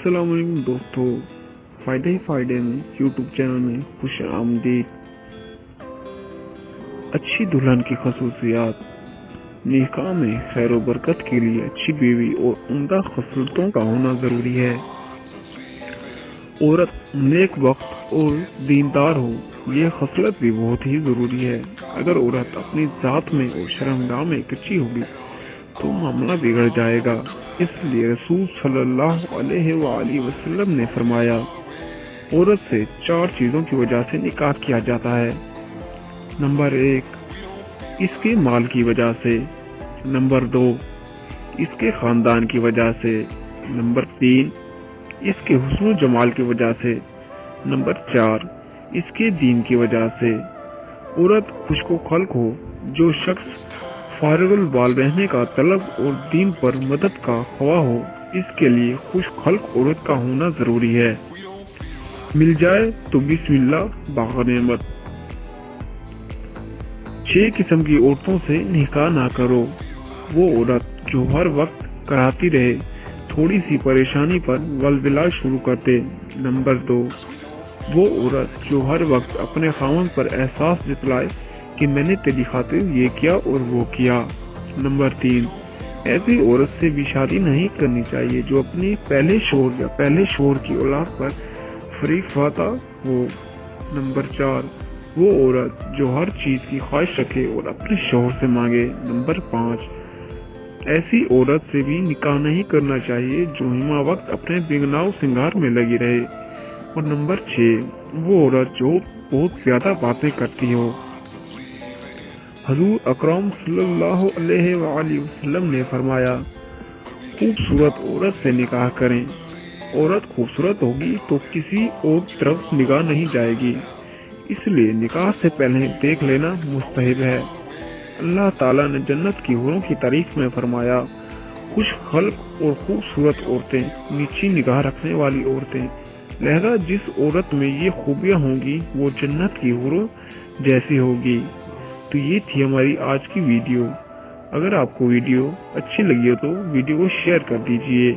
अस्सलाम वालेकुम दोस्तों, फायदे ही फायदे में यूट्यूब चैनल में खुश आमदीद। अच्छी दुल्हन की खसूसियात। निकाह में खैर व बरकत के लिए अच्छी बीवी और उम्दा खसलतों का होना जरूरी है। औरत नेक वक्त और दीनदार हो, यह खसलत भी बहुत ही जरूरी है। अगर औरत अपनी जात में और शर्मगाह में कच्ची होगी तो मामला बिगड़ जाएगा। इसलिए रसूल सल्लल्लाहु अलैहि वसल्लम ने फरमाया, औरत से 4 चीजों की वजह से निकाह किया जाता है। नंबर 1, इसके माल की वजह से। नंबर 2, इसके खानदान की वजह से। नंबर 3, इसके हुस्न जमाल की वजह से। नंबर 4, इसके दीन की वजह से। औरत खुशको खल्क हो। जो शख्स फारिगुल बाल रहने का तलब और दीन पर मदद का ख्वाह हो, इसके लिए खुश खल्क औरत का होना जरूरी है। मिल जाए तो बिस्मिल्लाह बागनेमत। 6 किस्म की औरतों से निकाह ना करो। वो औरत जो हर वक्त कराती रहे, थोड़ी सी परेशानी पर वलविला शुरू कर दे। नंबर 2, वो औरत जो हर वक्त अपने खामन पर एहसास जतलाए कि मैंने तेरी खातिर ये किया और वो किया। नंबर 3, ऐसी औरत से भी शादी नहीं करनी चाहिए जो अपनी पहले शोहर या पहले शोहर की औलाद पर फरीक फाता हो। नंबर 4, वो औरत जो हर चीज की ख्वाहिश रखे और अपने शोहर से मांगे। नंबर 5, ऐसी औरत से भी निकाह नहीं करना चाहिए जो हिमा वक्त अपने बेगनाव सिंगार में लगी रहे। और नंबर 6, वो औरत जो बहुत ज्यादा बातें करती हो। हजूर अकरम सल्लल्लाहु अलैहि वसल्लम ने फरमाया, खूबसूरत औरत से निकाह करें। औरत खूबसूरत होगी तो किसी और तरफ निगाह नहीं जाएगी, इसलिए निकाह से पहले देख लेना मुस्तहब है। अल्लाह ताला ने जन्नत की हूरों की तारीफ में फरमाया, खुश खल्क और खूबसूरत औरतें, नीची निगाह रखने वाली औरतें। लिहाजा जिस औरत में ये खूबियाँ होंगी वो जन्नत की हूरों जैसी होगी। तो ये थी हमारी आज की वीडियो। अगर आपको वीडियो अच्छी लगी हो तो वीडियो को शेयर कर दीजिए।